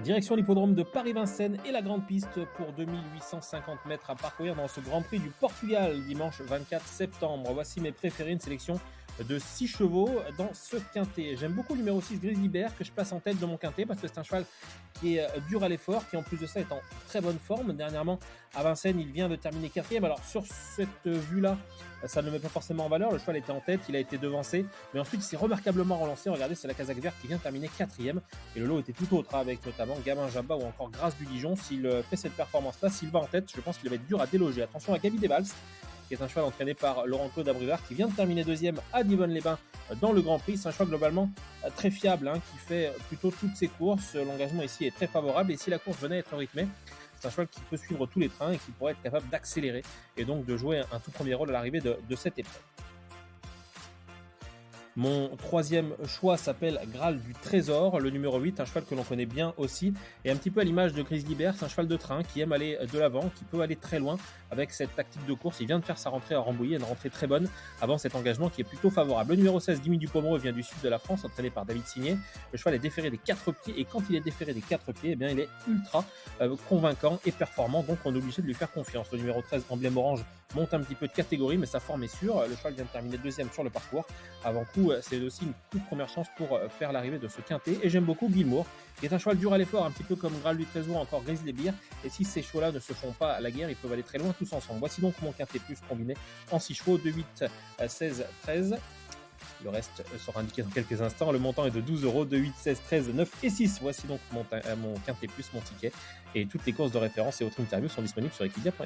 Direction l'hippodrome de Paris-Vincennes et la grande piste pour 2850 mètres à parcourir dans ce Grand Prix du Portugal dimanche 24 septembre. Voici mes préférés, une sélection de 6 chevaux dans ce quintet. J'aime beaucoup le numéro 6 Grizzly Bear que je place en tête de mon quintet parce que c'est un cheval qui est dur à l'effort, qui en plus de ça est en très bonne forme. Dernièrement à Vincennes, il vient de terminer quatrième. Alors sur cette vue-là, ça ne le met pas forcément en valeur. Le cheval était en tête, il a été devancé, mais ensuite il s'est remarquablement relancé. Regardez, c'est la Casaque Verte qui vient de terminer quatrième. Et le lot était tout autre, avec notamment Gamin Jabba ou encore Grâce du Dijon. S'il fait cette performance-là, s'il va en tête, je pense qu'il va être dur à déloger. Attention à Gabi Devals, qui est un cheval entraîné par Laurent-Claude Abrivard, qui vient de terminer deuxième à Divonne-les-Bains dans le Grand Prix. C'est un cheval globalement très fiable, qui fait plutôt toutes ses courses. L'engagement ici est très favorable, et si la course venait à être rythmée, c'est un cheval qui peut suivre tous les trains et qui pourrait être capable d'accélérer et donc de jouer un tout premier rôle à l'arrivée de cette épreuve. Mon troisième choix s'appelle Graal du Trésor, le numéro 8, un cheval que l'on connaît bien aussi, et un petit peu à l'image de Grizzly Bear, c'est un cheval de train qui aime aller de l'avant, qui peut aller très loin avec cette tactique de course. Il vient de faire sa rentrée à Rambouillet, une rentrée très bonne avant cet engagement qui est plutôt favorable. Le numéro 16, Gimme du Pomereux, vient du sud de la France, entraîné par David Signé. Le cheval est déféré des 4 pieds, et quand il est déféré des 4 pieds, eh bien, il est ultra convaincant et performant, donc on est obligé de lui faire confiance. Le numéro 13, Emblème Orange, monte un petit peu de catégorie, mais sa forme est sûre. Le cheval vient de terminer deuxième sur le parcours. Avant coup, c'est aussi une toute première chance pour faire l'arrivée de ce quintet. Et j'aime beaucoup Gilmour, qui est un cheval dur à l'effort, un petit peu comme Graal du Trésor, encore Grizzly Bear. Et si ces chevaux-là ne se font pas à la guerre, ils peuvent aller très loin tous ensemble. Voici donc mon quintet plus combiné en 6 chevaux, 2, 8, 16, 13. Le reste sera indiqué dans quelques instants. Le montant est de 12 euros, 2, 8, 16, 13, 9 et 6. Voici donc mon quintet plus, mon ticket. Et toutes les courses de référence et autres interviews sont disponibles sur equidia.fr.